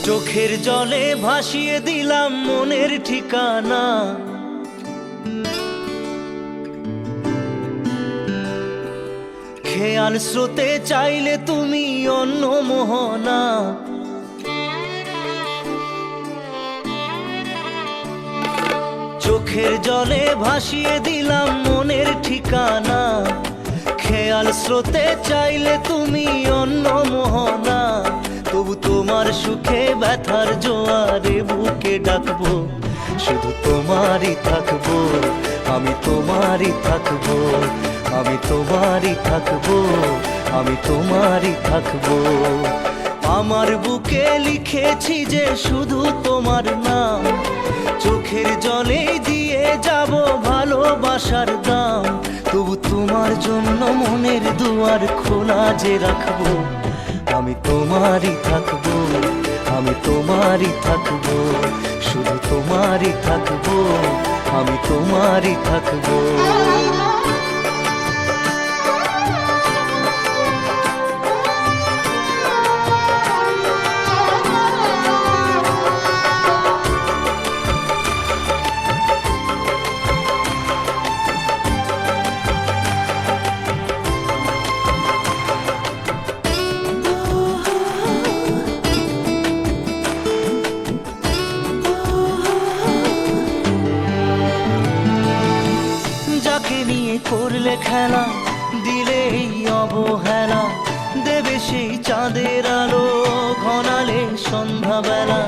চোখের জলে ভাসিয়ে দিলাম মনের ঠিকানা। খেয়াল স্রোতে চাইলে তুমি অন্য মোহনা। চোখের জলে ভাসিয়ে দিলাম মনের ঠিকানা। খেয়াল স্রোতে চাইলে তুমি অন্য মোহনা। তবু তোমার সুখে ব্যথার জোয়ারে বুকে ডাকবো, শুধু তোমারই থাকবো, আমি তোমারই থাকবো, আমি তোমারই থাকবো, আমি তোমারই থাকবো। আমার বুকে লিখেছি যে শুধু তোমার নাম, চোখের জলে দিয়ে যাব ভালোবাসার দাম। তবু তোমার জন্য মনের দুয়ার খোলা যে রাখবো, আমি তোমারই থাকবো, আমি তোমারই থাকবো, শুধু তোমারই থাকবো, আমি তোমারই থাকবো। করলে খেলা দিলে এই অবহেলা, দেবে সেই চাঁদের আলো ঘনালে সন্ধ্যাবেলা।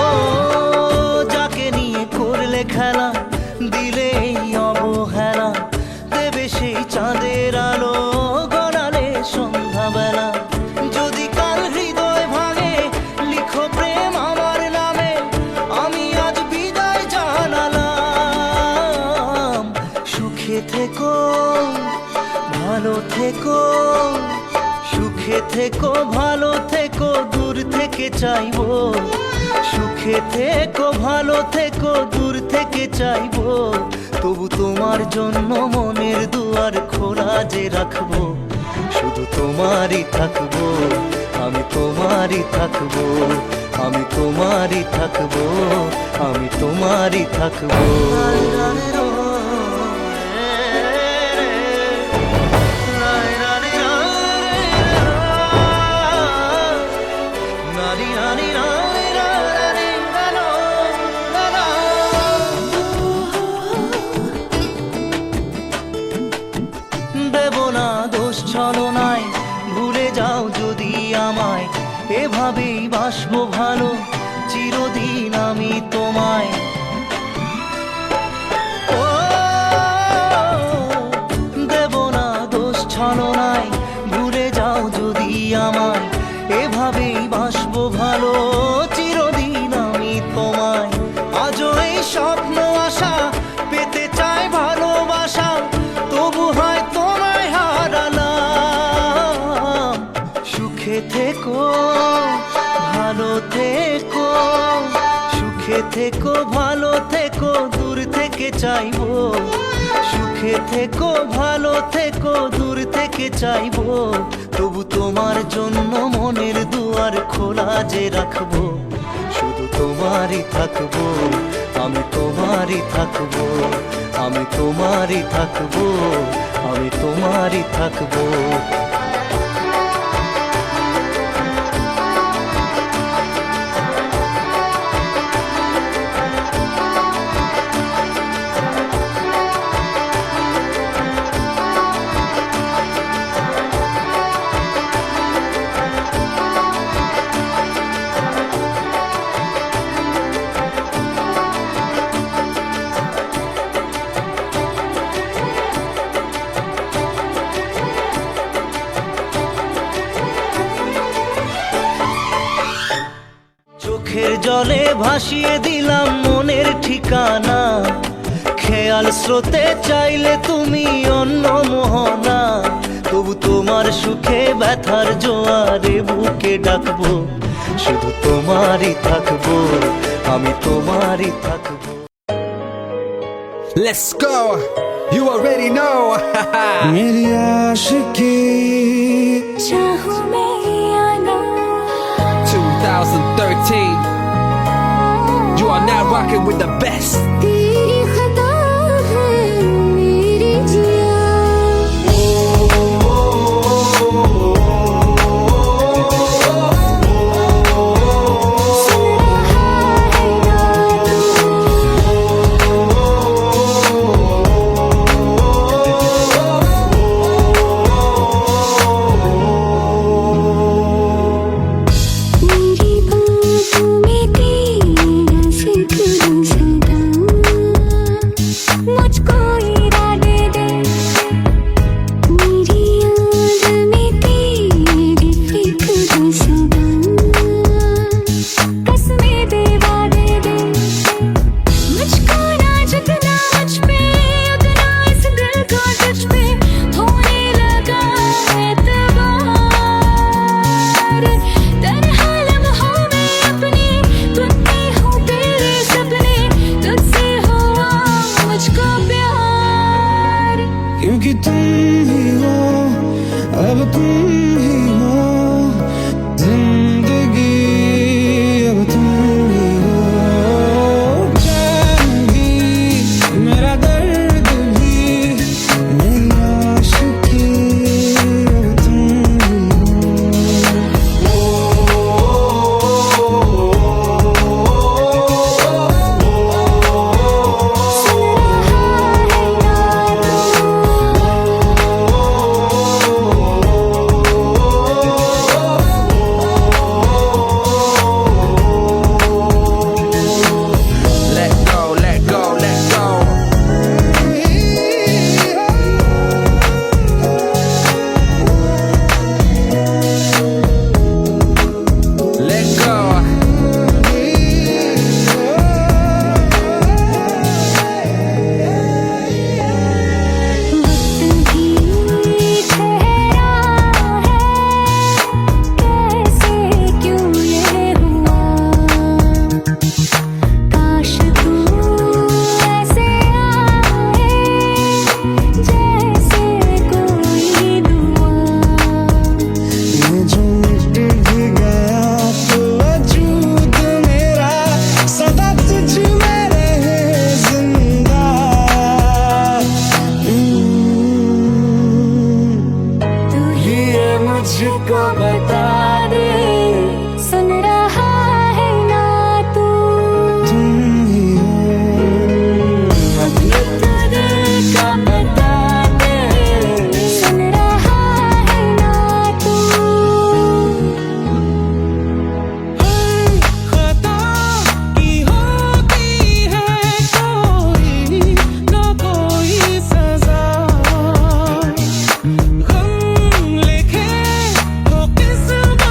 ও যাকে নিয়ে করলে খেলা দিলে এই অবহেলা, দেবে সেই চাঁদের আলো ঘনালে সন্ধ্যাবেলা। যদি কাল হৃদয় ভাঙে লিখো প্রেম আমার নামে, আমি আজ বিদায় জানালাম। সুখে থেকো ভালো থেকো, সুখে থেকো ভালো থেকো, দূর থেকে চাইবো। সুখে থেকো ভালো থেকো, দূর থেকে চাইবো। তবু তোমার জন্য মনের দুয়ার খোলা যে রাখবো, শুধু তোমারই থাকবো, আমি তোমারই থাকবো, আমি তোমারই থাকবো, আমি তোমারই থাকবো। দেব না দোষ ছলনায়, ভুলে যাও যদি আমায়। এভাবেই বাসবো ভালো চিরদিন আমি তোমায়। ও দেব না দোষ ছলনায়, ভুলে যাও যদি আমায়। এভাবেই বাসবো ভালো চিরদিন আমি তোমায়। আজও এই স্বপ্ন আশা পেতে চাই ভালোবাসা, তবু হয় তোমায় হারালাম। সুখে থেকো ভালো থেকো, সুখে থেকো ভালো থেকো, দূর থেকে চাইবো। সুখে থেকো ভালো থেকো, দূর থেকে চাইবো। তবু তোমার জন্য মনের দুয়ার খোলা যে রাখবো, শুধু তোমারই থাকবো, আমি তোমারই থাকবো, আমি তোমারই থাকবো, আমি তোমারই থাকবো। চোখের জলে ভাসিয়ে দিলাম মনের ঠিকানা। খেয়াল স্রোতে চাইলে তুমি অন্য মোহনা। তবু তোমার সুখে ব্যথার জোয়ারে বুকে ডাকবো, শুধু তোমারই থাকবো, আমি তোমারই থাকবো। Let's go, you already know. मेरी आशिकी चाहूं मैं आना 2013. You are now rocking with the best. तेरी खता है मेरी जिया मुझको इरादे दे मेरी याद में तेरी फिक्र सदा कसमें दे वादे दे मुझको ना जितना मुझ पे उतना इस दिल को तुझ पे होने लगा एतबार तरह लम्हों में अपने बुनती हूँ तेरे सपने तुझसे हुआ मुझको प्यार क्योंकि तुम ही हो अब तुम ही हो जिंदगी अब तुम ही हो चैन भी मेरा दर्द भी मेरी आशिकी अब तुम ही Let go, let go, let go. Let go. वक्त भी ठहरा है कैसे क्यों ये हुआ काश तू ऐसे आए जैसे कोई दुआ ये जो मिट भी गया तो वजूद मेरा सदा तुझ में रहे जिंदा तू ही ये मुझको बता दे सुन रहा है ना तू तुम ही हो अपने तुझे का बता दे सुन रहा है ना तू खता की होती है कोई ना कोई सजा गम लिखे हो किस्मत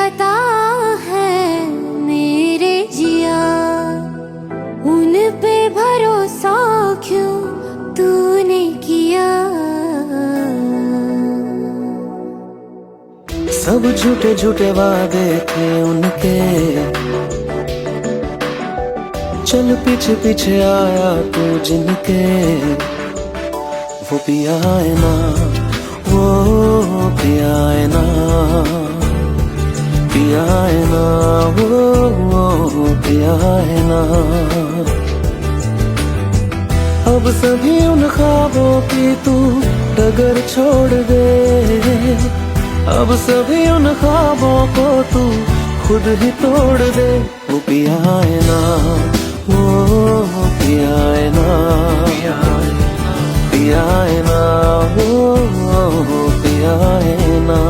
खता है मेरे जिया, उन पे भरोसा क्यों तूने किया। सब झूठे झूठे वादे थे उनके, चल पीछे पीछे आया तू जिनके। वो पिया है ना, वो पिया है ना, पिया है ना, वो पिया है ना। अब सभी उन ख्वाबों की तू डगर छोड़ दे, अब सभी उन ख्वाबों को तू खुद ही तोड़ दे। वो पिया है ना, वो पिया है ना, पिया है ना, वो पिया है ना।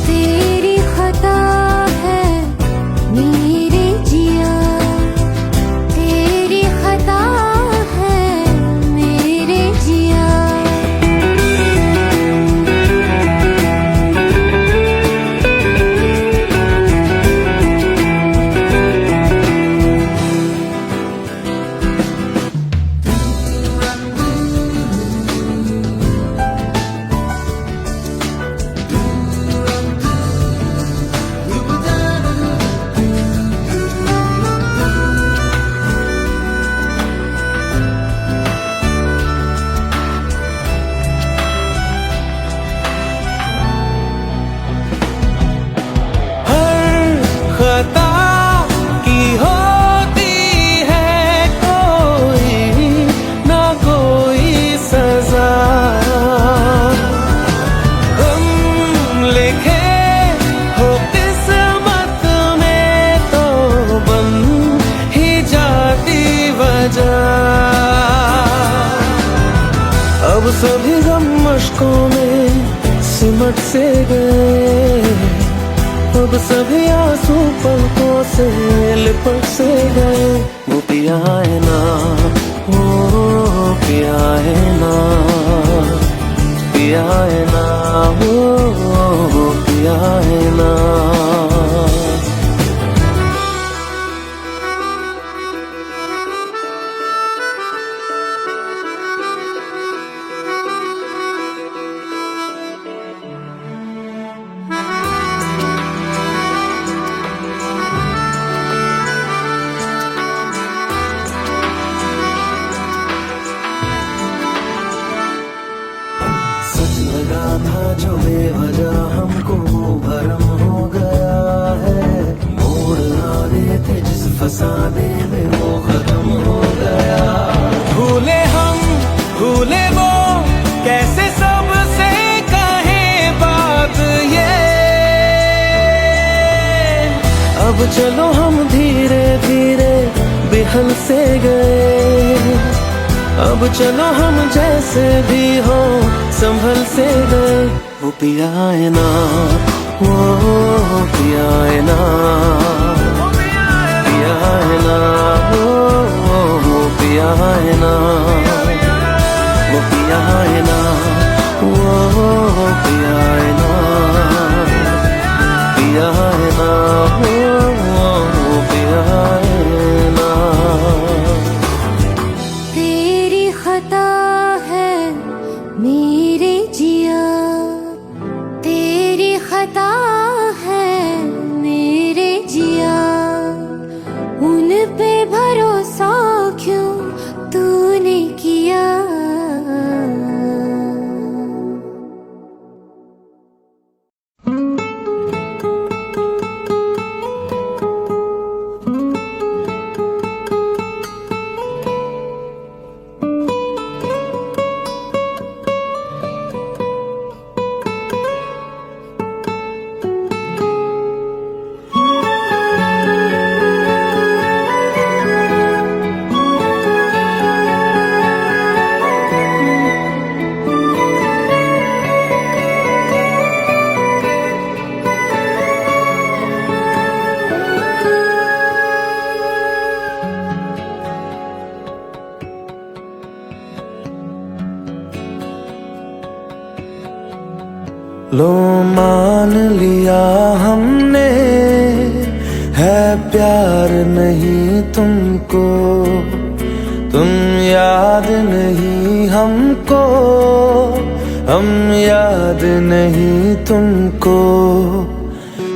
तेरी खता है मेरे जिया, तेरी खता है मेरे जिया। खता की होती है कोई ना कोई सजा, हम लिखे हो किस्मत में तो बन ही जाती वजह। अब सभी गम मशकों में सिमट से गए, अब सभी आंसू पलकों से लिपट से गए। वो पिया है ना, वो पिया है ना, पिया है ना, वो पिया है ना। सच लगा था जो बेवजह हमको वो भरम हो गया है, मोड़ आ रहे थे जिस फसाने में वो खत्म हो गया। भूले हम भूले वो कैसे सबसे कहे बात ये, अब चलो हम धीरे धीरे बिहल से गए, अब चलो हम जैसे भी हो संभल से गए। वो पिया है ना, वो पिया है ना, पिया है ना, वो पिया है ना, वो पिया है ना, वो पिया है ना, पिया है ना, वो पिया है ना। तेरी खता है मेरे जिया, तेरी खता है मेरे जिया, उन पे भरोसा क्यों तूने किया। लो माँ मान लिया हमने है प्यार नहीं तुमको, तुम याद नहीं हमको, हम याद नहीं तुमको।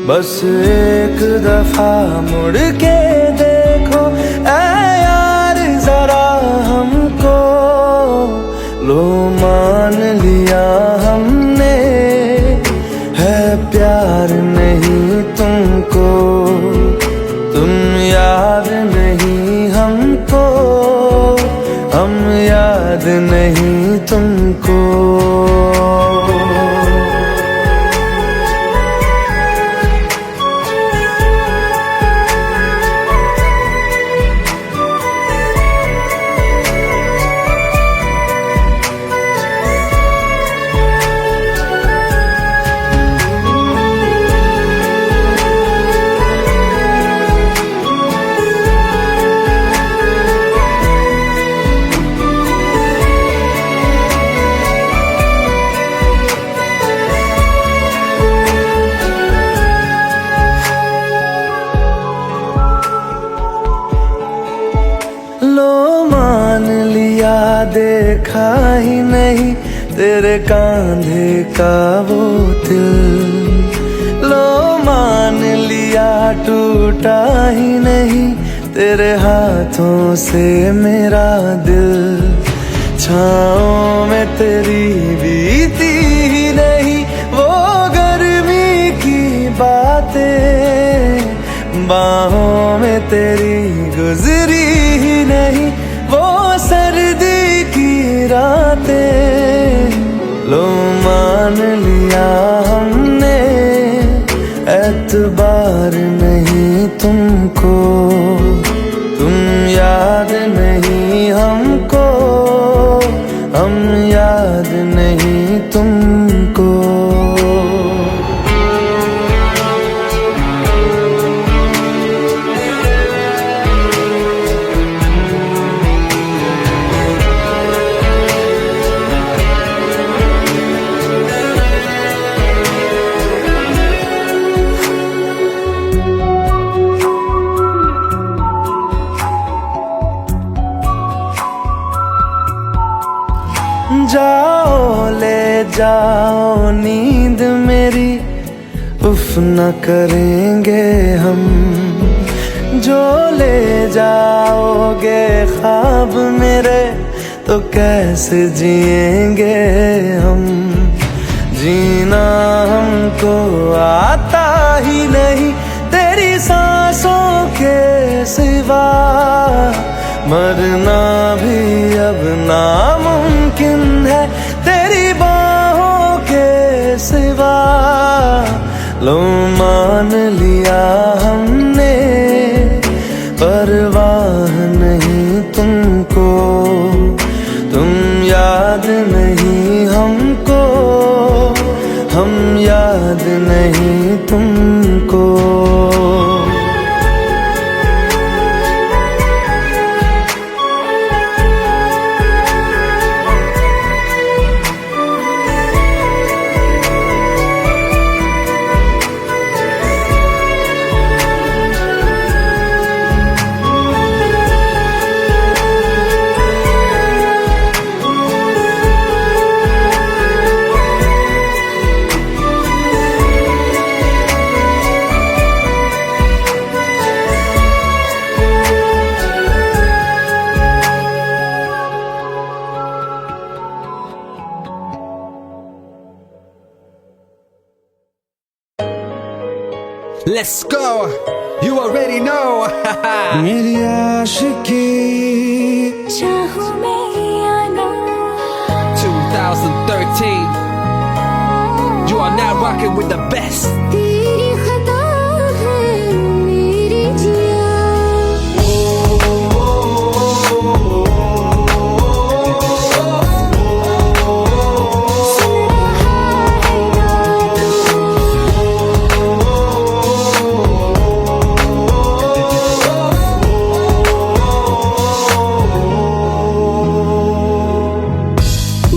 बस एक दफा मुड़ के देखो ऐ यार जरा हमको, लो मान लिया हमने है प्यार नहीं तुमको, तुम याद नहीं हमको, हम याद नहीं तुमको। देखा ही नहीं तेरे कांधे का वो दिल, लो मान लिया टूटा ही नहीं तेरे हाथों से मेरा दिल। छाँव में तेरी बीती ही नहीं वो गर्मी की बातें, बाहों में तेरी गुजरी ही नहीं वो सर्दी की रातें। लो मान लिया हमने एतबार नहीं तुमको, तुम याद नहीं हमको, हम याद नहीं तुमको। जाओ ले जाओ नींद मेरी, उफ न करेंगे हम, जो ले जाओगे ख्वाब मेरे तो कैसे जिएंगे हम। जीना हमको आता ही नहीं तेरी सांसों के सिवा, मरना भी अब नामुमकिन है तेरी बाहों के सिवा। लो मान लिया हमने परवाह नहीं तुमको, तुम याद नहीं हमको, हम याद नहीं तुमको। Let's go, you already know. मेरी आशिकी चाहूं मैं या ना, 2013. You are now rocking with the best. तेरी खता है मेरी जिया।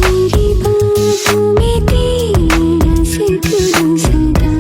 मेरी बाहों में तेरा जिक्र सदा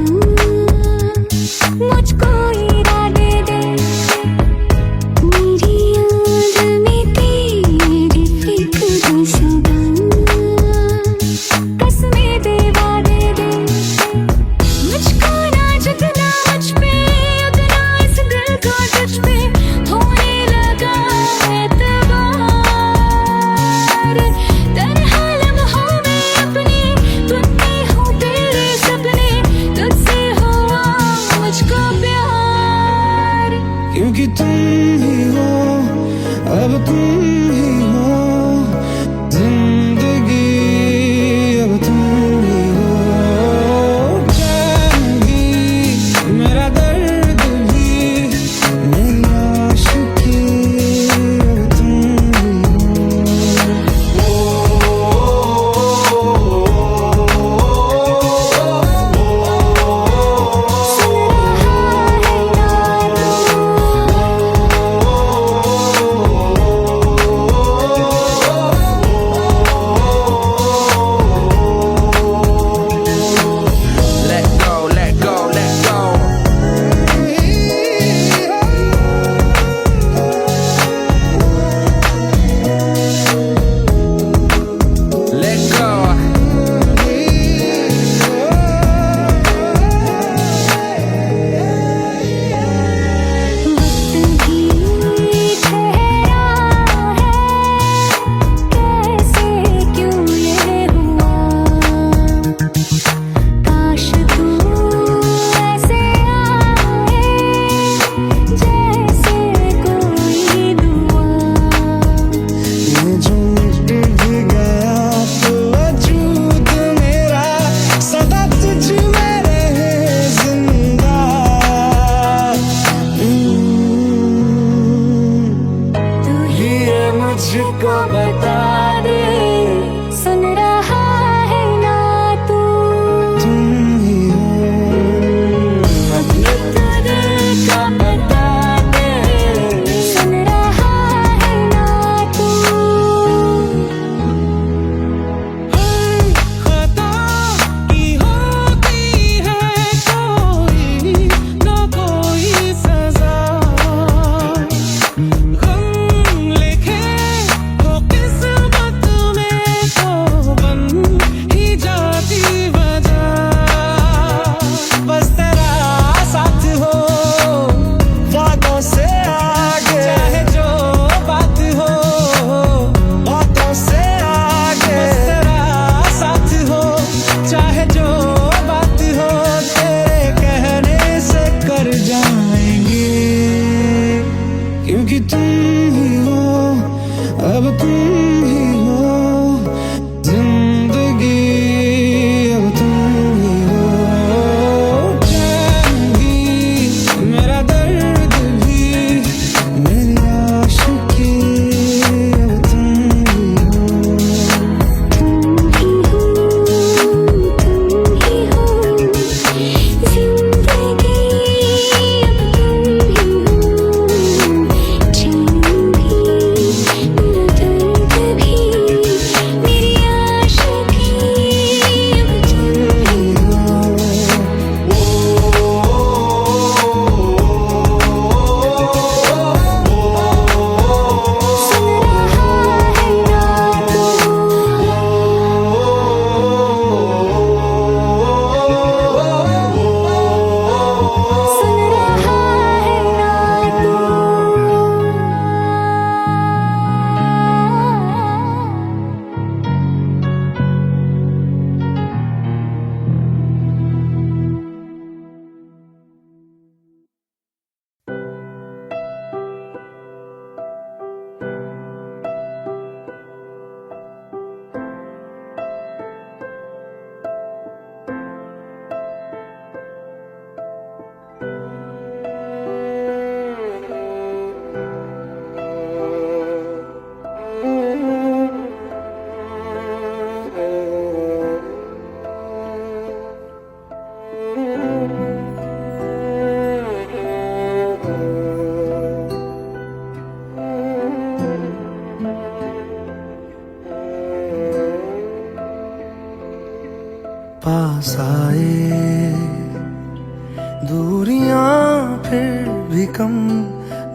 दूरियां फिर भी कम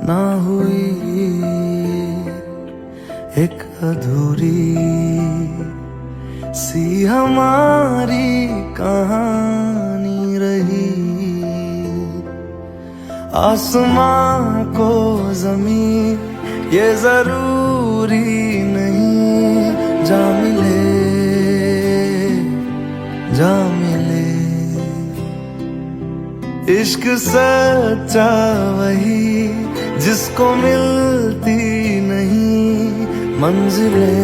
ना हुई, एक अधूरी सी हमारी कहानी रही। आसमां को जमीन ये जरूरी नहीं, जा मिले जा मिले। इश्क सच्चा वही जिसको मिलती नहीं मंजिलें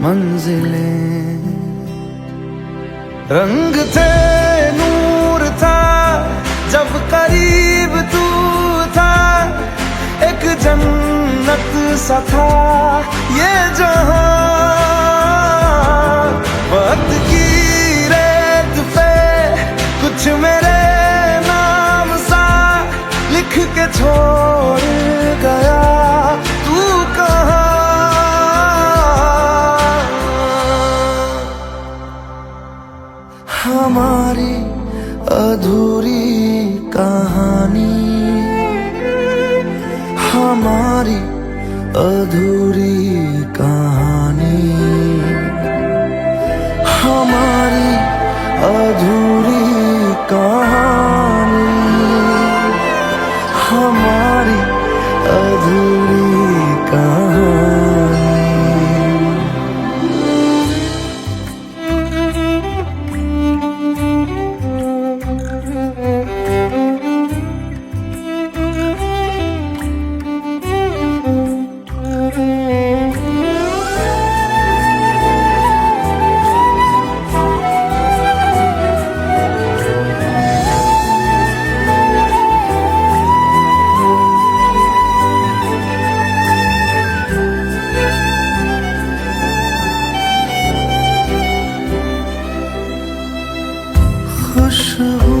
मंजिलें। रंग थे नूर था जब करीब तू था, एक जन्नत सा था ये जहां। वक्त की रेत पे कुछ मेरे नाम सा लिख के छोड़ गया, तू कहाँ? हमारी अधूरी कहानी, हमारी अधूरी कहानी, हमारी अधूरी कहानी, हमारी अधूरी कहानी।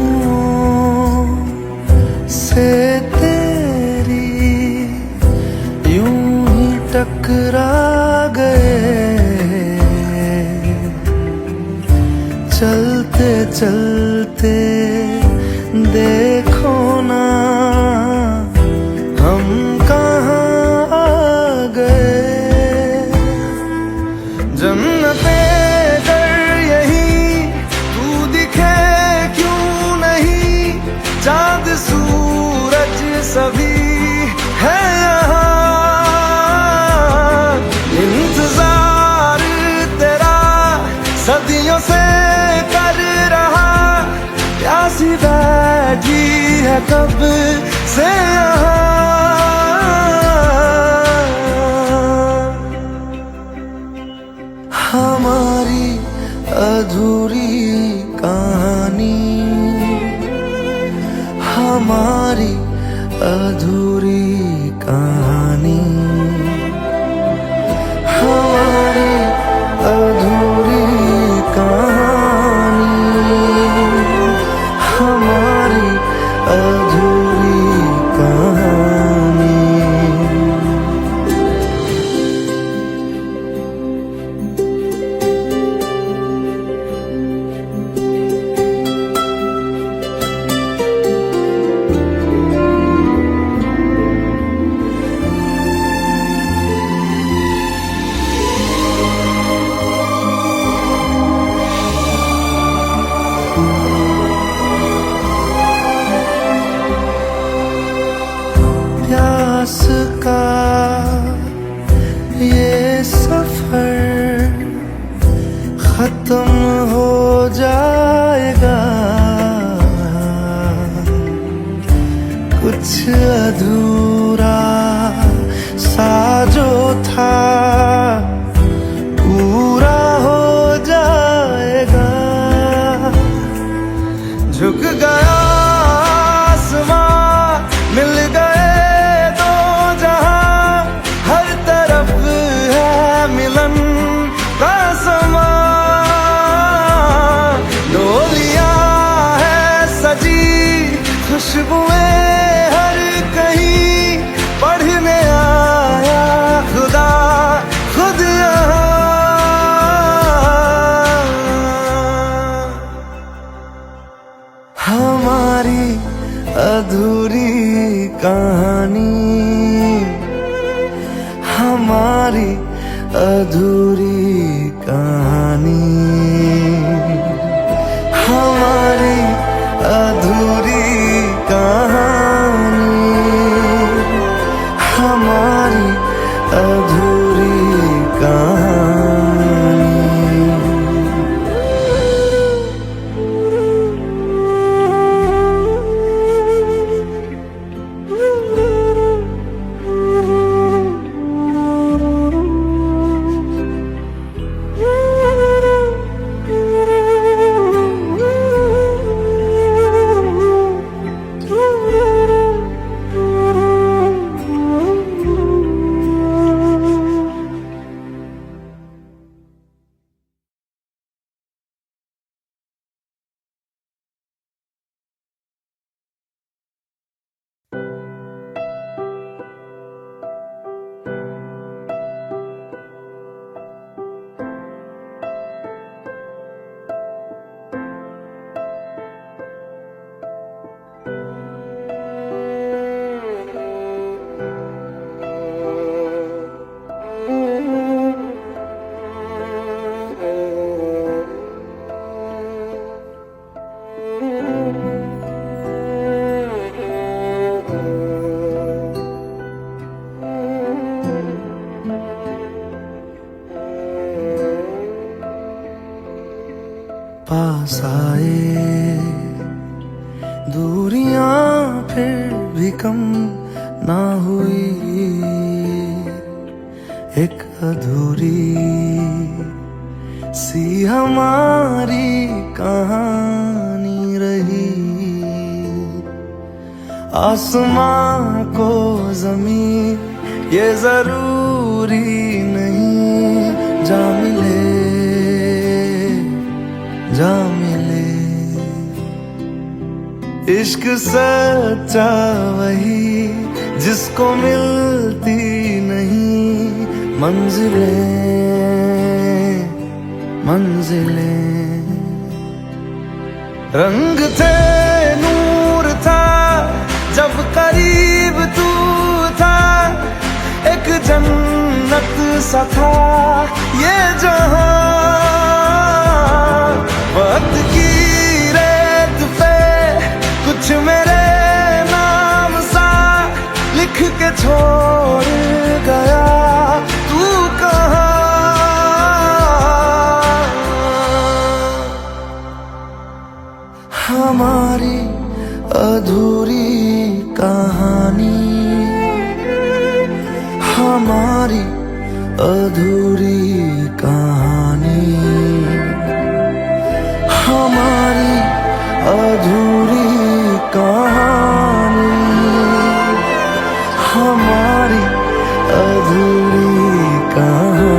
खुशबुओं से तेरी यूं ही टकरा गए, चलते चलते देखो ना हम कहाँ आ गए। जन्नते चाँद सूरज सभी है यहाँ, इंतजार तेरा सदियों से कर रहा, प्यासी बैठी है कब से यहाँ। हमारी अधूरी कहानी, हमारी अधूरी कहानी, हमारी अधूरी कहानी, हमारी अधूरी कहानी। प्यास का ये सफर खत्म हो जाएगा, कुछ अधूरा सा जो था पूरा हो जाएगा। झुक गया आसमां, मिल गए दो जहां, हर तरफ है मिलन का समा। डोलियां है सजी खुशबुएं हर कहीं, पढ़ने आया खुदा खुद यहाँ। हमारी अधूरी कहानी, हमारी अधूरी कहानी, हमारी अधूरी कहानी, हमारी अधूरी कहानी। पास आए दूरियां फिर भी कम ना हुई, एक अधूरी सी हमारी कहानी रही। आसमां को जमीन ये जरूरी नहीं, जा मिले जा मिले। इश्क सच्चा वही जिसको मिलती नहीं मंजिलें मंजिलें। रंग थे नूर था जब करीब तू था, एक जन्नत सा था ये जहां। वक्त की रेत पे कुछ मेरे नाम सा लिख के छोड़ गया, तू कहाँ? हमारी अधूरी कहानी, हमारी अधूरी कहानी, हमारी अधूरी कहानी, हमारी अधूरी कहानी।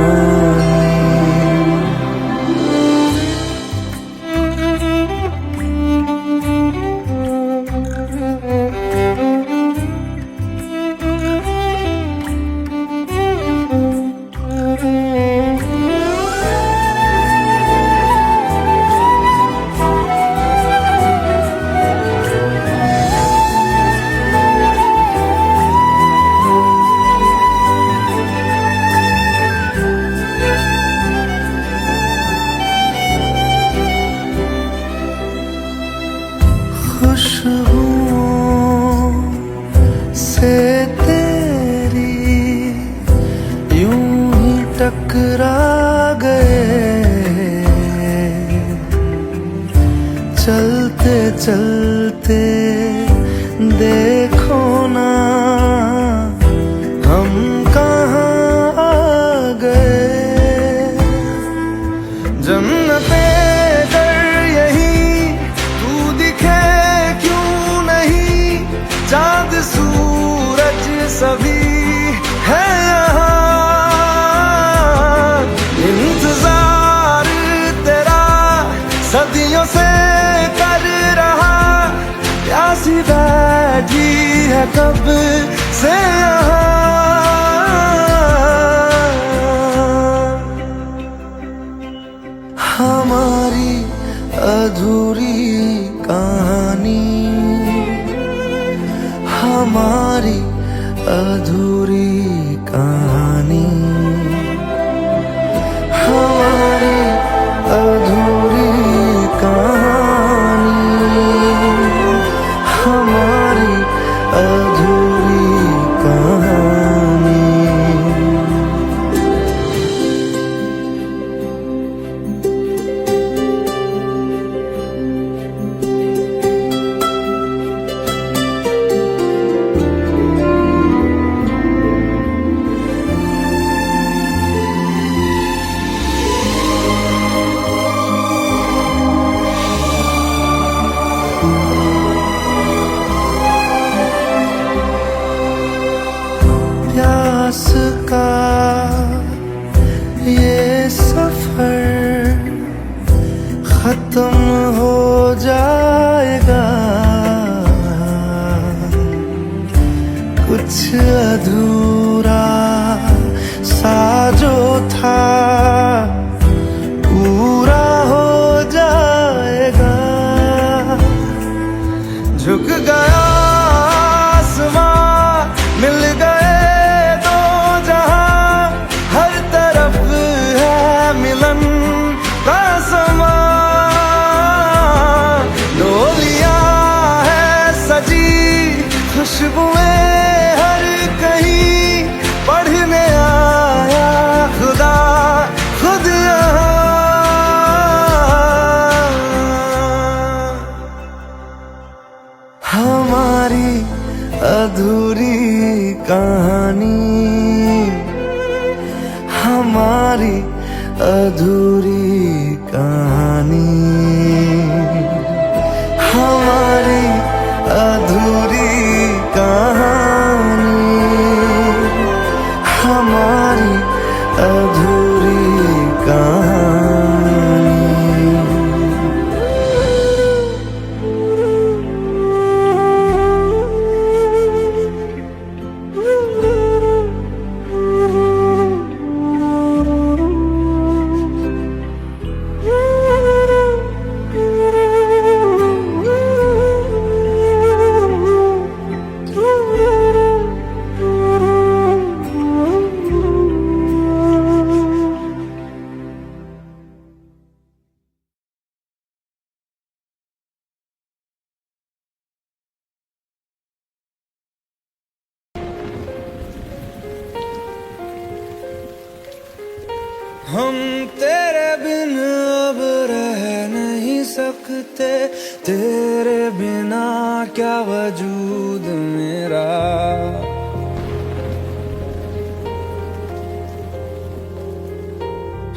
खुशबुओं से तेरी यूं ही टकरा गए, चलते चलते देखो ना हम कहाँ आ गए। जन्नते कर यही तू दिखे क्यों नहीं, चांद सूरज सभी है यहाँ। इंतजार तेरा सदियों से कर रहा, प्यासी बैठी है कब से यहाँ। हमारी अधूरी कहानी, का ये सफर खत्म हो जाएगा, कुछ अधूरा सा जो था पूरा हो जाएगा। झुक गया आसमां, मिल गए दो जहां, हर तरफ है मिलन का समा। डोलियां है सजी, खुशबुएं हर कहीं, पढ़ने आया खुदा खुद यहाँ। हमारी अधूरी कहानी, हमारी अधूरी कहानी, हमारी अधूरी कहानी, हमारी अधूरी कहानी। हम तेरे बिन अब रह नहीं सकते, तेरे बिना क्या वजूद मेरा।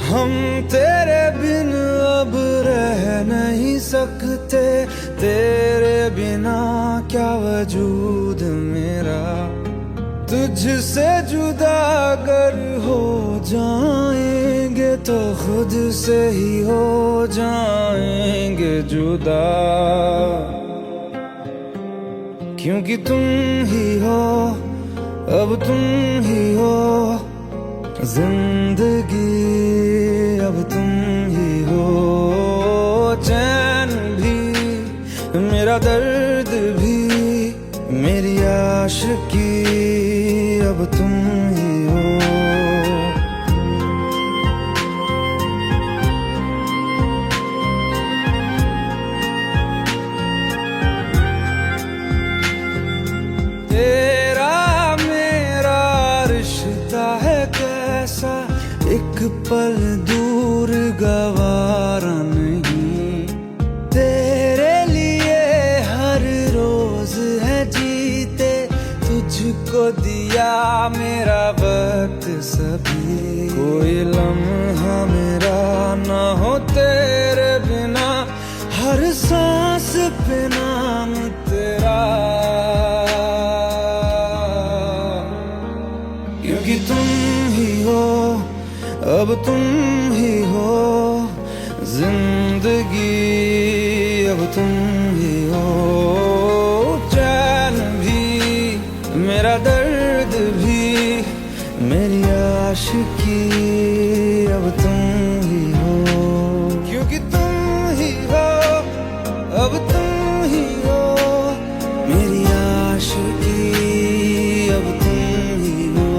हम तेरे बिन अब रह नहीं सकते, तेरे बिना क्या वजूद मेरा। तुझसे जुदा अगर हो जाएंगे तो खुद से ही हो जाएंगे जुदा, क्योंकि तुम ही हो, अब तुम ही हो जिंदगी, अब तुम ही हो। चैन भी मेरा दर्द भी मेरी आशिकी, अब तुम ही हो। तेरा मेरा रिश्ता है कैसा, एक पल दूर गवारा नहीं। तेरे लिए हर रोज है जीते, तुझको दिया मेरा वक्त सभी। कोई लम्हा मेरा ना हो तेरे बिना, हर सांस पे नाम तेरा, क्योंकि तुम ही हो, अब तुम ही हो जिंदगी, अब तुम ही हो। चैन भी मेरा दर्द भी मेरी आशिकी, अब तुम ही हो, क्योंकि तुम ही हो, अब तुम ही हो मेरी आशिकी, अब तुम ही हो।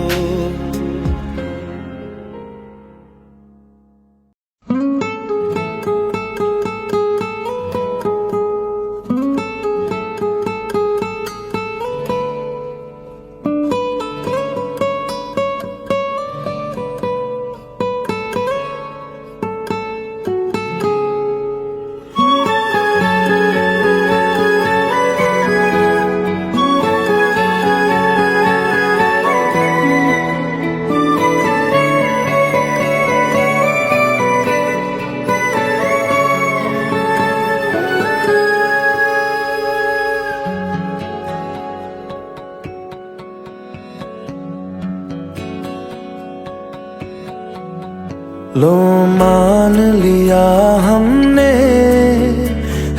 लो मान लिया हमने,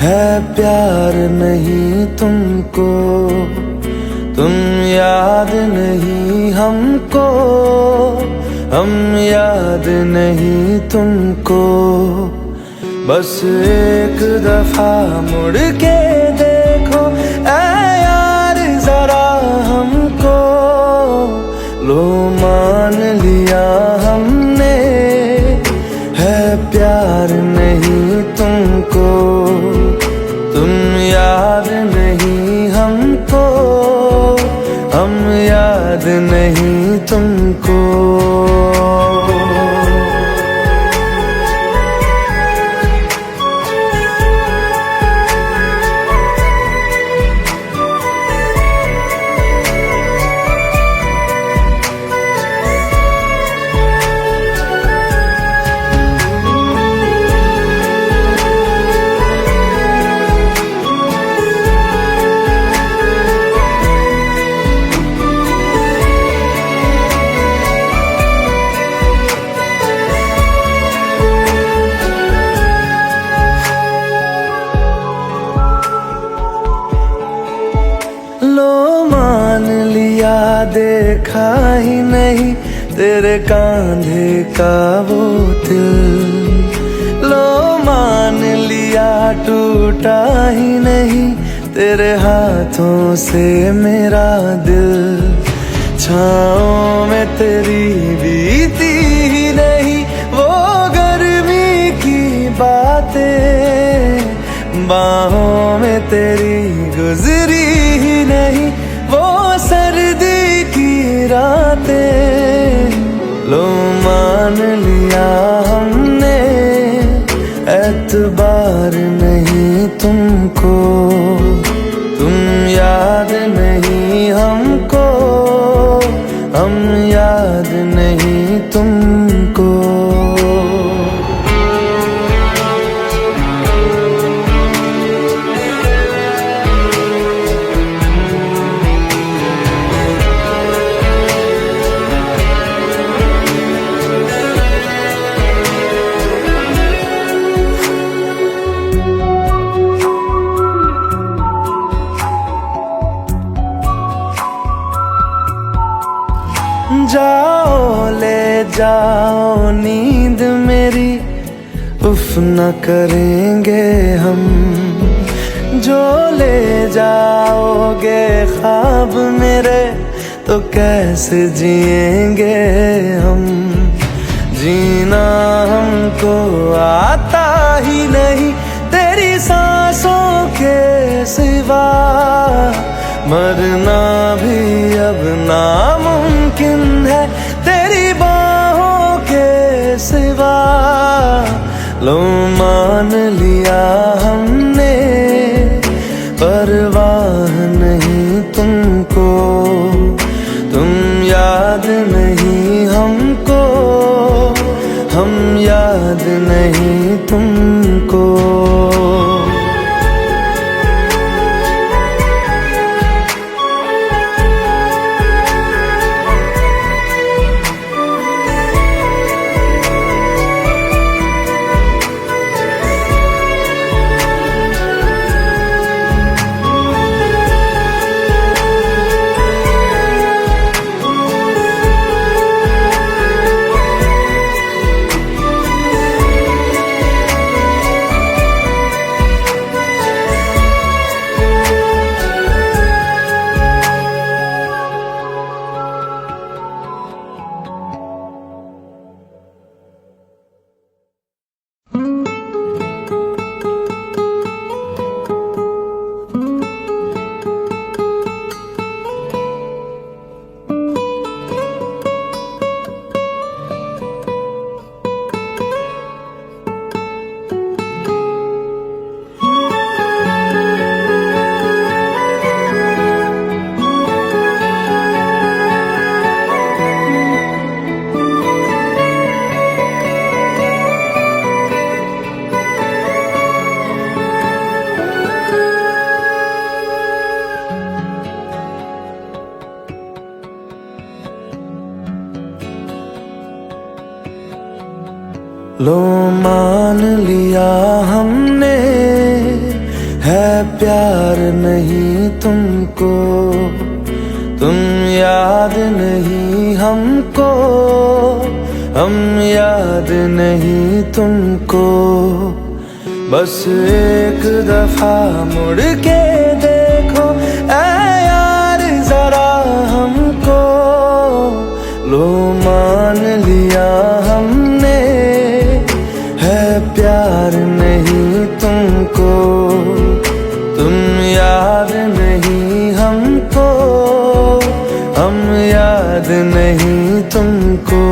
है प्यार नहीं तुमको, तुम याद नहीं हमको, हम याद नहीं तुमको। बस एक दफा मुड़ के देखो ऐ यार जरा हमको, लो मान लिया हमने, है प्यार नहीं तुमको, तुम याद नहीं हमको, हम याद नहीं तुमको। लो मान लिया देखा ही नहीं तेरे कांधे का वो दिल, लो मान लिया टूटा ही नहीं तेरे हाथों से मेरा दिल। छाँव में तेरी बीती ही नहीं वो गर्मी की बातें, बाहों में तेरी गुजरी ही नहीं वो सर्दी की रातें। लो मान लिया हमने, एतबार नहीं तुमको, तुम याद नहीं हमको, हम याद नहीं तुमको। जाओ ले जाओ नींद मेरी, उफ न करेंगे हम, जो ले जाओगे ख्वाब मेरे तो कैसे जिएंगे हम। जीना हमको आता ही नहीं तेरी सांसों के सिवा, मरना भी अब नामुमकिन है तेरी बाहों के सिवा। लो मान लिया हमने, परवाह नहीं तुमको, तुम याद नहीं हमको, हम याद नहीं तुमको। लो मान लिया हमने है प्यार नहीं तुमको, तुम याद नहीं हमको, हम याद नहीं तुमको। बस एक दफा मुड़ के देखो ऐ यार जरा हमको, लो मान लिया हमने है प्यार नहीं तुमको, तुम याद नहीं हमको, हम याद नहीं तुमको।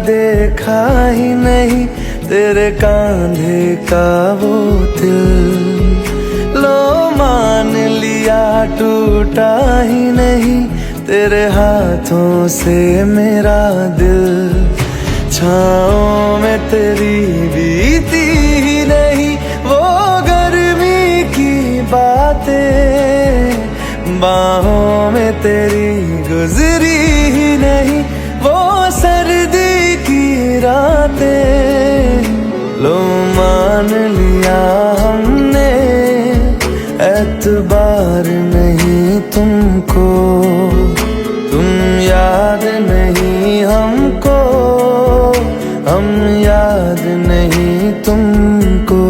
देखा ही नहीं तेरे कांधे का वो दिल, लो मान लिया टूटा ही नहीं तेरे हाथों से मेरा दिल। छाँव में तेरी बीती ही नहीं वो गर्मी की बातें, बाहों में तेरी गुजरी ही नहीं वो सर्दी की रातें। लो मान लिया हमने एतबार नहीं तुमको, तुम याद नहीं हमको, हम याद नहीं तुमको।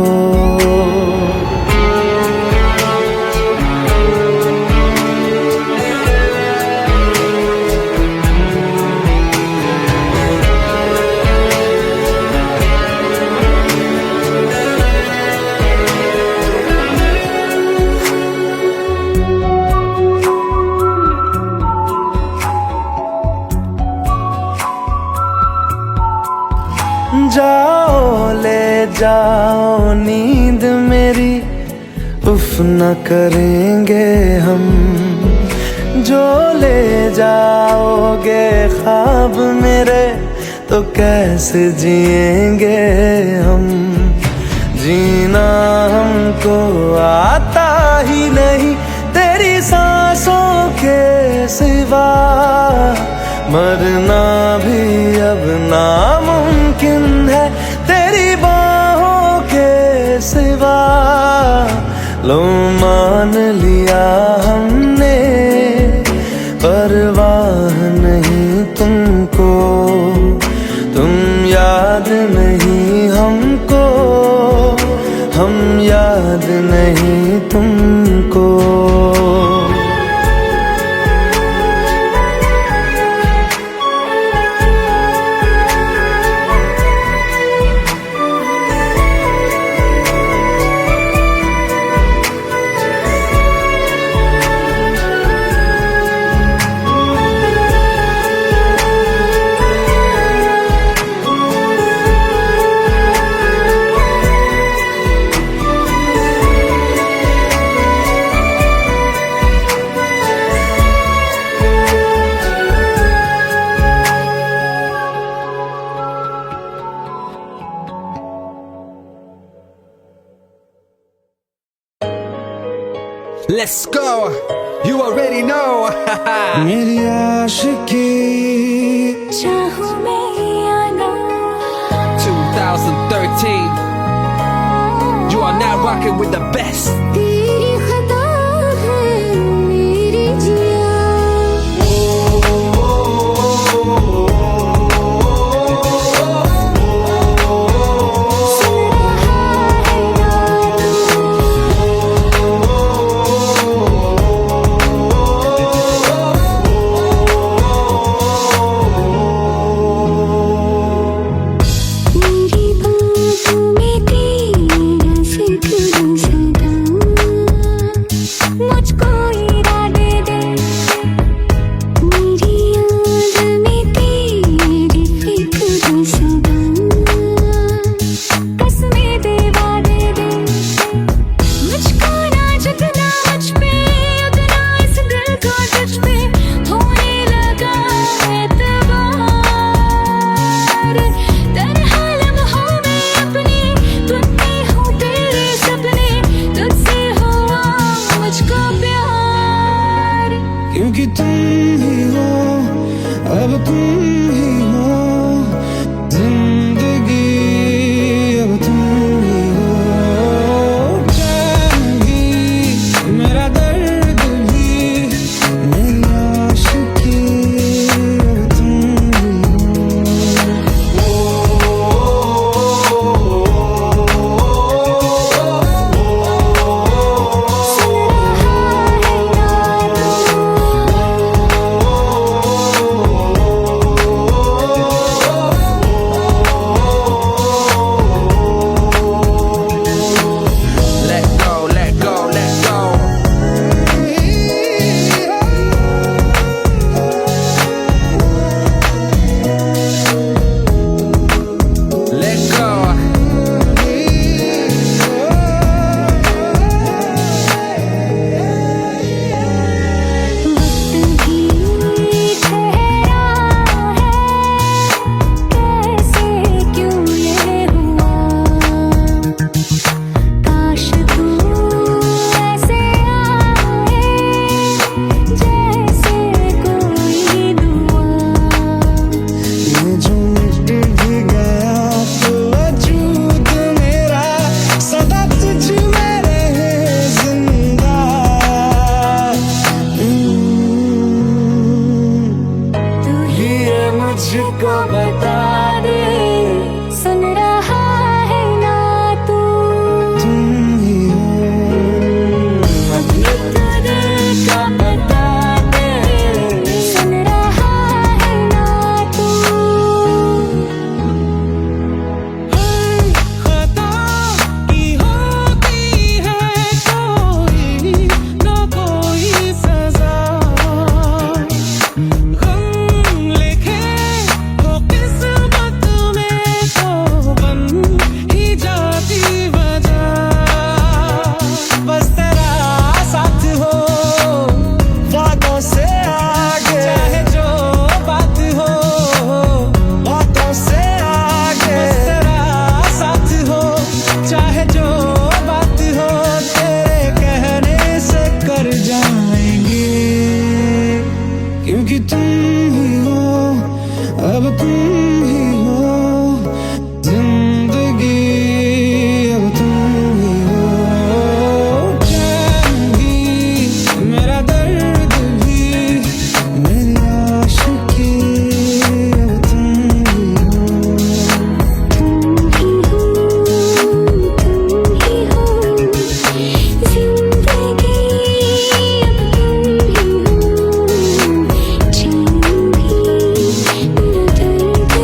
जाओ ले जाओ नींद मेरी, उफ न करेंगे हम, जो ले जाओगे ख्वाब मेरे तो कैसे जिएंगे हम। जीना हमको आता ही नहीं तेरी सांसों के सिवा, मरना भी अब नामुमकिन है तेरी बाहों के सिवा। लो मान लिया हमने परवाह नहीं तुमको, तुम याद नहीं हमको, हम याद नहीं तुमको। Let's go, you already know. मेरी आशिकी चाहूं मैं या ना, 2013. You are now rocking with the best. तेरी खता है मेरी जिया, मेरी बातों में तेरा जिक्र क्योंकि तुम ही हो, अब तुम ही हो जिंदगी, अब तुम ही हो चैन भी, मेरा दर्द भी, मेरी आशिकी, अब तुम ही Let go, let go, let go. Let go. वक्त भी ठहरा है, कैसे क्यों ये हुआ, काश तू ऐसे आए जैसे कोई दुआ। ये जो मिट भी गया तो वजूद मेरा सदा तुझ में रहे जिंदा। तू ही ये मुझको बता दे, सुन रहा है ना तू, तुम ही हो, ये तो दिल का बता दे, सुन रहा है ना तू। खता की होती है कोई ना कोई सजा, गम लिखे हो किस्मत में तो बन ही जाती वजह, बस तेरा साथ हो वादों से आगे, चाहे जो बात हो बातों से आगे, बस तेरा साथ हो चाहे जो बात हो, तेरे कहने से कर जाएंगे, क्योंकि तुम ही हो, अब तुम ही हो जिंदगी, अब तुम ही हो चैन भी, मेरा दर्द भी, मेरी आशिकी, अब तुम ही हो। तुम ही हो जिंदगी, अब तुम ही हो चैन भी, मेरा दर्द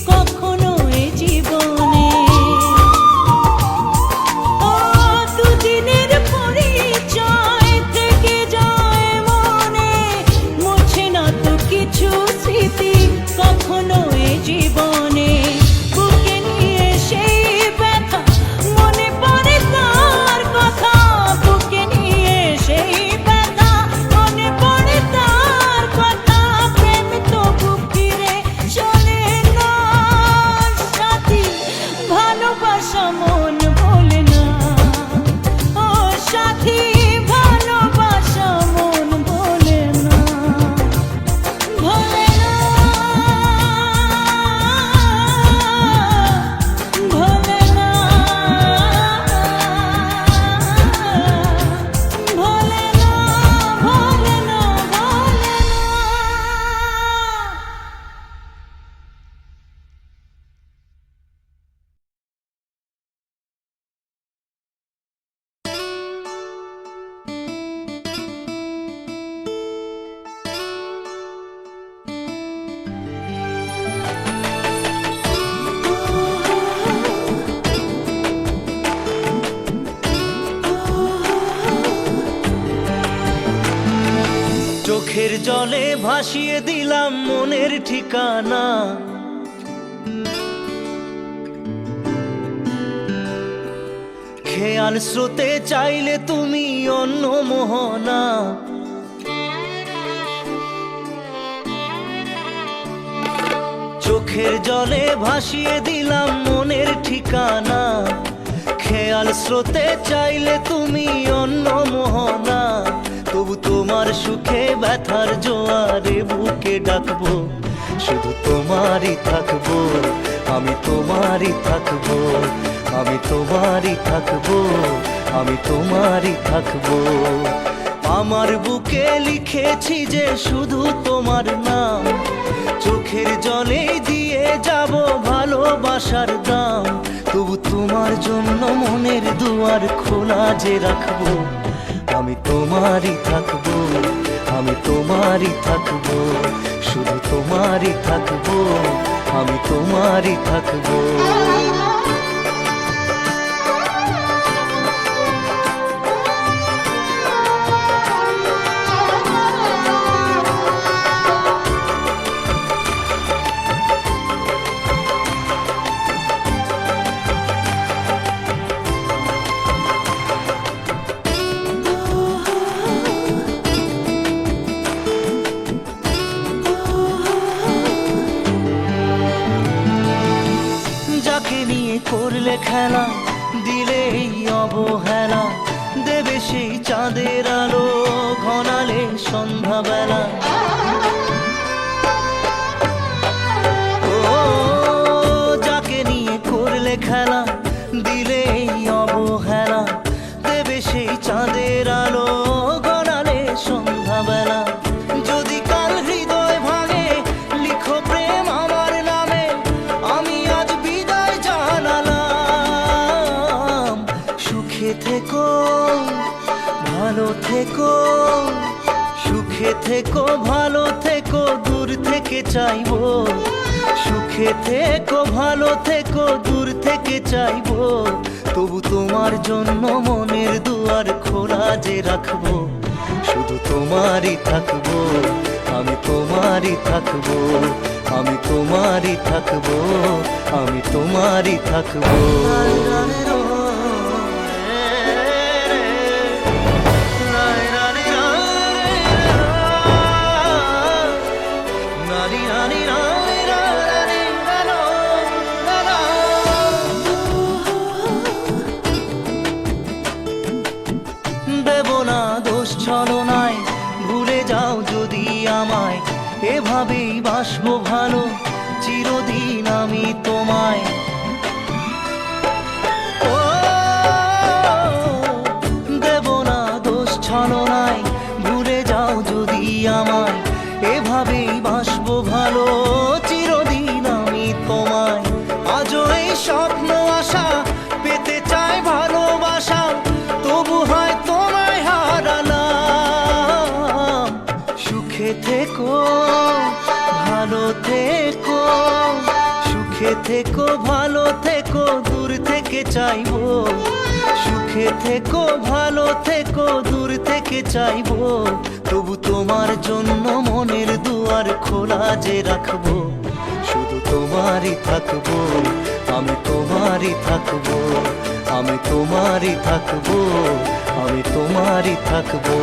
কখনো এ জীবনে। ও দুদিনের পরিচয় থেকে যায় মনে, মুছে না তো কিছু স্মৃতি কখনো এ জীবনে। বুকে নিয়ে সেই ব্যথা মনে পড়ে তার কথা, বুকে নিয়ে সেই ব্যথা মনে পড়ে তার কথা। প্রেম তো বুক ফিরে চলে না সাথী, ভালোবাসা মন ভোলে না। ও সাথী ভালোবাসা মন ভোলে না, ভোলে না, ভোলে না, ভোলে না, ভোলে না, ভোলে না। চোখের জলে ভাসিয়ে দিলাম মনের ঠিকানা, খেয়াল স্রোতে চাইলে তুমি অন্য মোহনা। চোখের জলে ভাসিয়ে দিলাম মনের ঠিকানা, খেয়াল স্রোতে চাইলে তুমি অন্য মোহনা। তবু তোমার সুখে ব্যথার জোয়ারে বুকে ডাকবো, শুধু তোমারই থাকবো, আমি তোমারই থাকবো, আমি তোমারই থাকবো, আমি তোমারই থাকবো। আমার বুকে লিখেছি যে শুধু তোমার নাম, চোখের জলে দিয়ে যাব ভালোবাসার দাম। তবু তোমার জন্য মনের দুয়ার খোলা যে রাখবো, আমি তোমারই থাকবো, আমি তোমারই থাকবো, শুধু তোমারই থাকবো, আমি তোমারই থাকবো। যাকে নিয়ে করলে খেলা, দিলে এই অবহেলা, দেবে সেই চাঁদের আলো ঘনালে সন্ধ্যাবেলা। ও যাকে নিয়ে করলে খেলা, দিলে এই অবহেলা, দেবে সেই চাঁদের আলো ঘনালে সন্ধ্যাবেলা। যদি কাল হৃদয় ভাঙে লিখো প্রেম আমার নামে, আমি আজ বিদায় জানালাম। সুখে থেকো, ভালো থেকো, সুখে থেকো, ভালো থেকো, দূর থেকে চাইবো। সুখে থেকো, ভালো থেকো, দূর থেকে চাইবো। তবু তোমার জন্য মনের দুয়ার খোলা যে রাখবো, শুধু তোমারই থাকবো, আমি তোমারই থাকবো, আমি তোমারই থাকবো, আমি তোমারই থাকবো। দেব না দোষ ছলনায়, ভুলে যাও যদি আমায়, এভাবেই বাসবো ভালো চিরদিন আমি তোমায়। ও দেব না দোষ ছলনায়, ভুলে যাও যদি আমায়, এভাবেই বাসবো ভালো চিরদিন আমি তোমায়। আজও এই স্বপ্ন আশা পেতে চাই ভালোবাসা, তবু হয় তোমায় হারালাম। সুখে থেকো, ভালো থেকো, সুখে সুখে থেকো ভালো থেকো দূর থেকে চাইবো, সুখে থেকো ভালো থেকো দূর থেকে চাইবো, তবু তোমার জন্য মনের দুয়ার খোলা যে রাখবো, শুধু তোমারই থাকবো, আমি তোমারই থাকবো, আমি তোমারই থাকবো, আমি তোমারই থাকবো।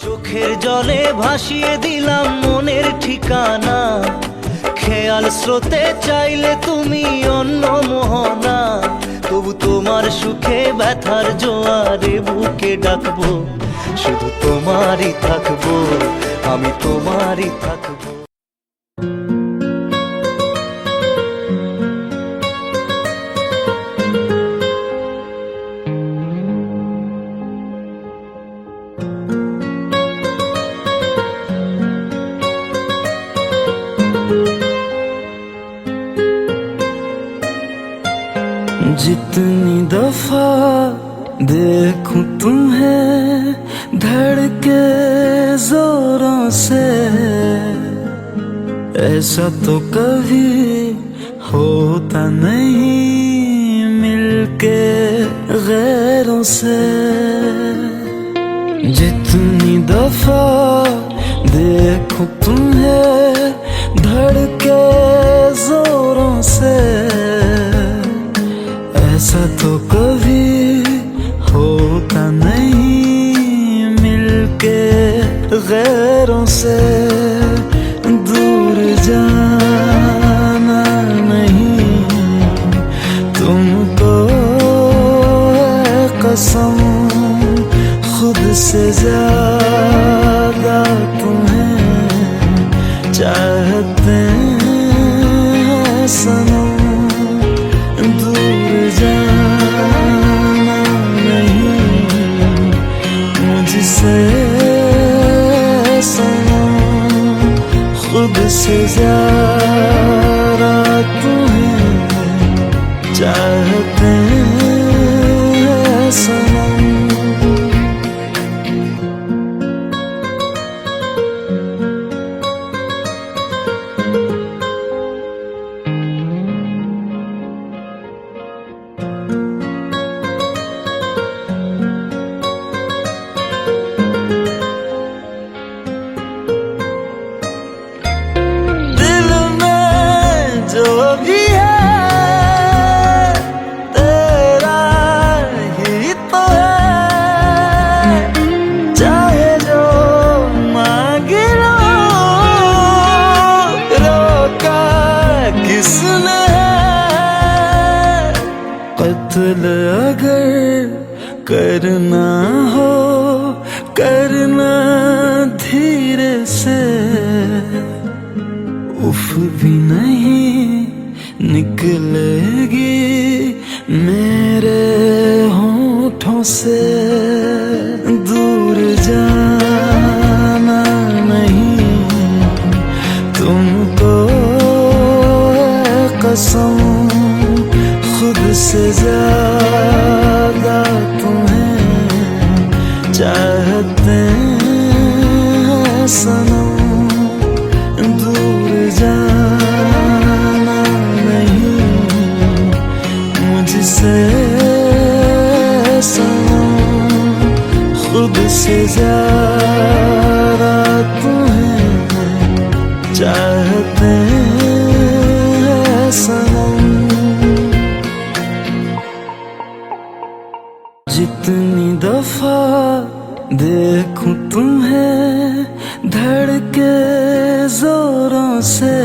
চোখের জলে ভাসিয়ে দিলাম মনের ঠিকানা, খেয়াল স্রোতে চাইলে তুমি অন্য মোহনা, তবু তোমার সুখে ব্যথার জোয়ারে বুকে ডাকবো, শুধু তোমারই থাকবো, আমি তোমারই থাকবো। जितनी दफा देखूं तुम्हें धड़के जोरों से, ऐसा तो कभी होता नहीं मिलके गैरों से। जितनी दफा देखूं तुम्हें धड़के जोरों से, ऐसा तो कभी होता नहीं मिलके गैरों से। दूर जाना नहीं तुमको है कसम, खुद से ज्यादा तुम्हें चाहते हैं सनम। जाना नहीं मुझसे सनम, खुद से ज्यादा तुम्हें चाहते हैं सनम। जो भी है तेरा ही तो है, चाहे जो मांग लो, रोका किसने है। कत्ल अगर करना हो करना धीरे से, उफ भी नहीं निकलेगी मेरे होठों से। दूर जाना नहीं तुमको है कसम, खुद से ज्यादा तुम्हें चाहते हैं सनम। दूर जाना नहीं मुझसे सनम, खुद से ज्यादा तुम्हें चाहते हैं सनम। जितनी दफा देखूं तुम्हें धड़के जोरों से,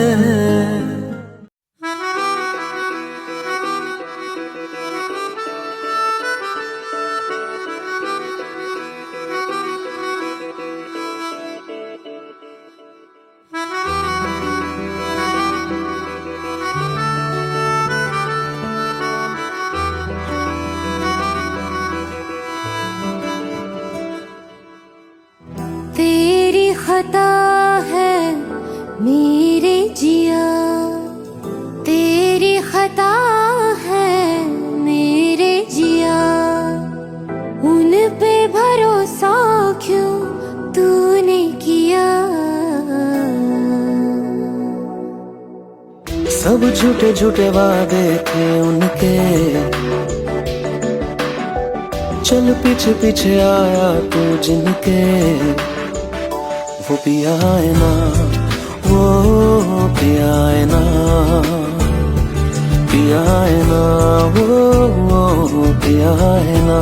खता है मेरे जिया, तेरी खता है मेरे जिया, उन पे भरोसा क्यों तूने किया। सब झूठे झूठे वादे थे उनके, चल पीछे पीछे आया तू जिनके, वो पिया है ना, वो पिया है ना, पिया है ना, वो पिया है ना।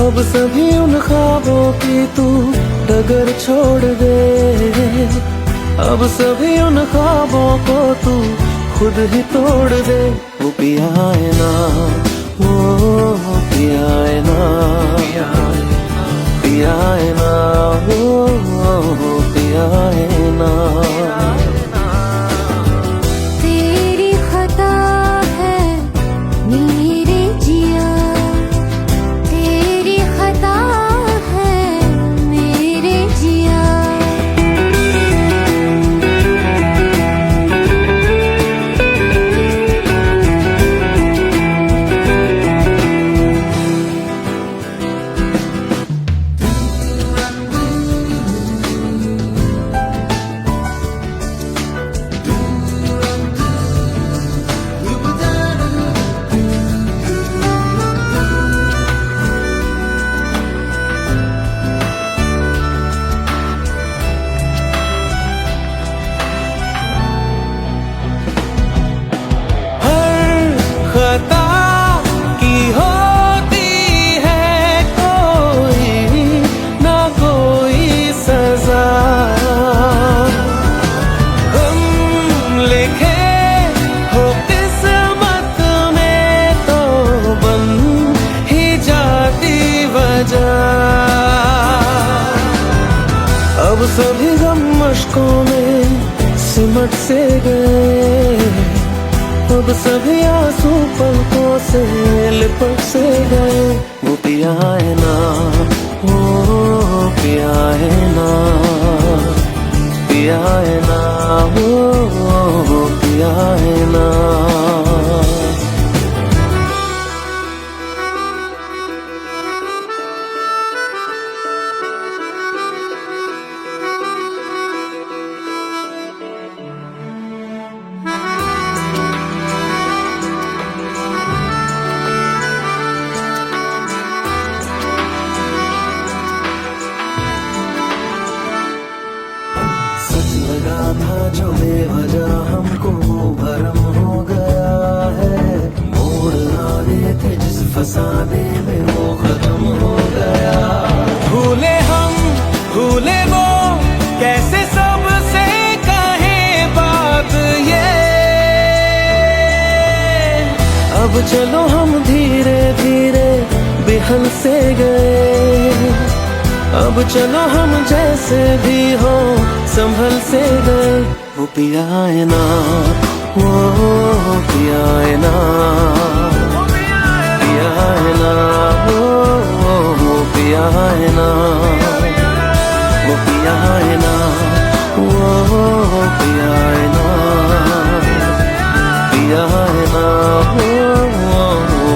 अब सभी उन ख्वाबों की तू डगर छोड़ दे, अब सभी उन ख्वाबों को तू खुद ही तोड़ दे। वो पिया है ना, वो पिया है ना, पिया है ना, वो पिया है ना। तेरी खता है मेरे जिया, तेरी खता है मेरे जिया। खता की होती है कोई ना कोई सजा, हम लिखे हो किस्मत में तो बन ही जाती वजह। अब सभी गम मशकों में सिमट से गए, अब सभी आंसू पलकों से लिपट से गए। वो पिया है ना, वो पिया है ना, पिया है ना, वो पिया है ना। सच लगा था जो बेवजह हमको वो भरम हो गया है, मोड़ आने थे जिस फसाने में वो खत्म हो गया। भूले हम भूले वो कैसे सबसे कहे बात ये, अब चलो हम धीरे धीरे बिहल से गए, अब चलो हम जैसे भी हो संभल से गए। वो पिया है ना, वो पिया है ना, पिया है ना, वो पिया है ना, वो पिया है ना, वो पिया है ना, पिया है ना, वो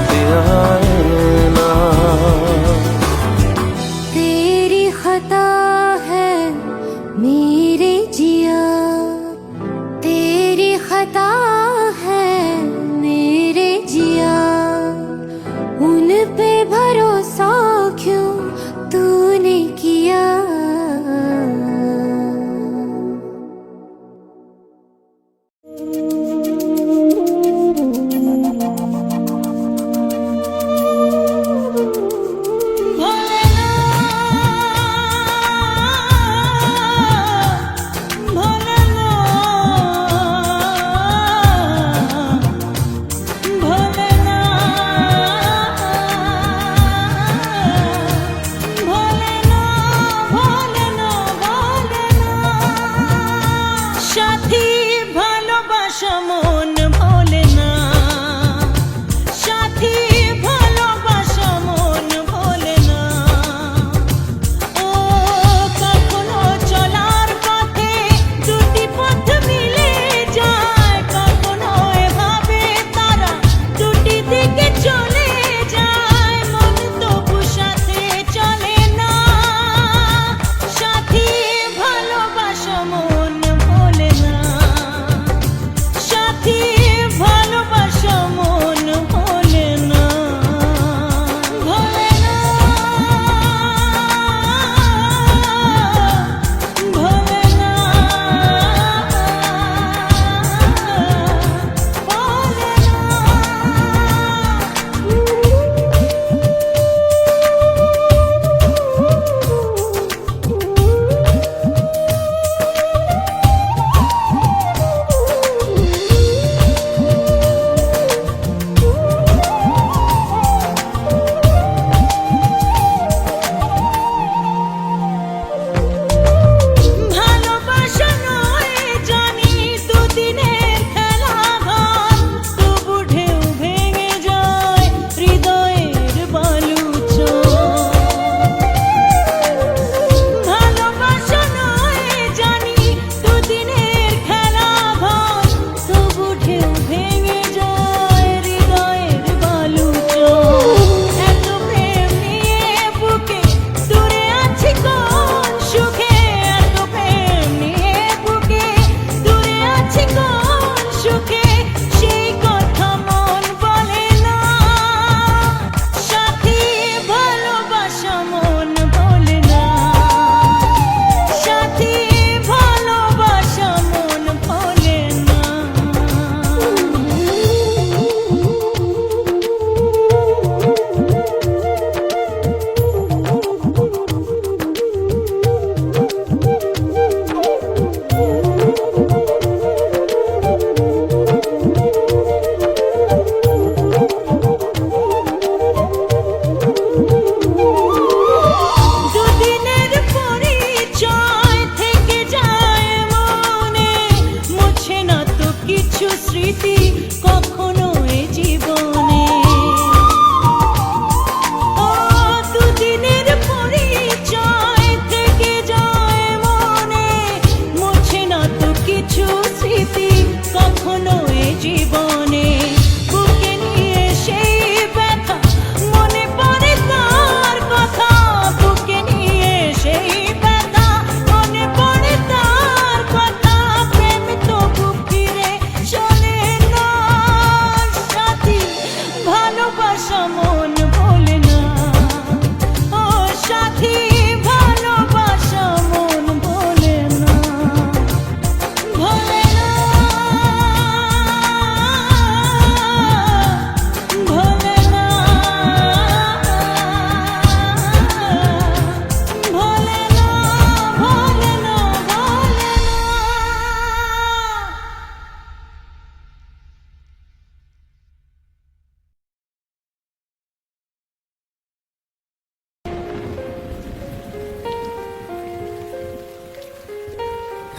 पिया है ना। तेरी खता है मेरे जिया, तेरी खता है मेरे जिया, उन पे भरोसा क्यों तूने किया।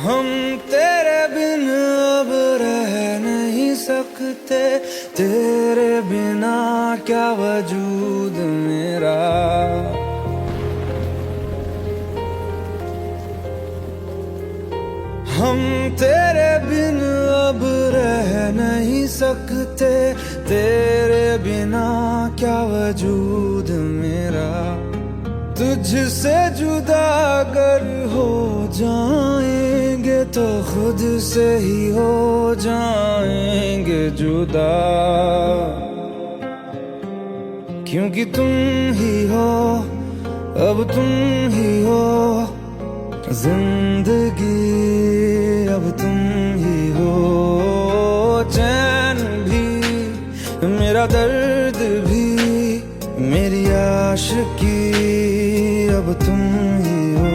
हम तेरे बिन अब रह नहीं सकते, तेरे बिना क्या वजूद मेरा। हम तेरे बिन अब रह नहीं सकते, तेरे बिना क्या वजूद मेरा। तुझसे जुदा अगर हो जाएंगे तो खुद से ही हो जाएंगे जुदा, क्योंकि तुम ही हो, अब तुम ही हो जिंदगी, अब तुम ही हो। चैन भी मेरा दर्द भी मेरी आशिकी, अब तुम ही हो।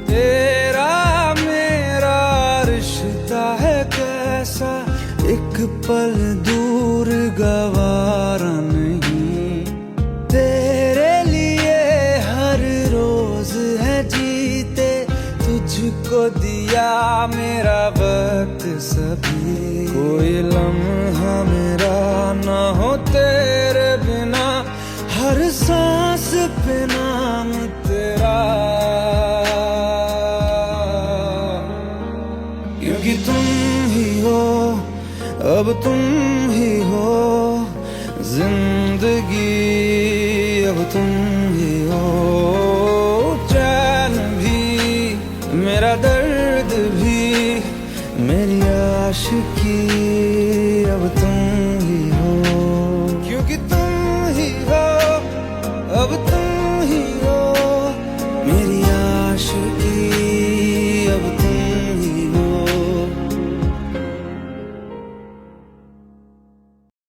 तेरा मेरा रिश्ता है कैसा, एक पल दूर गवारा नहीं। तेरे लिए हर रोज है जीते, तुझको दिया मेरा वक्त सभी। कोई लम्हा मेरा ना हो तेरे बिना, हर सांस पे नाम तेरा, क्योंकि तुम ही हो, अब तुम ही हो जिंदगी, अब तुम ही हो। चैन भी मेरा दर्द भी मेरी आशिकी, अब तुम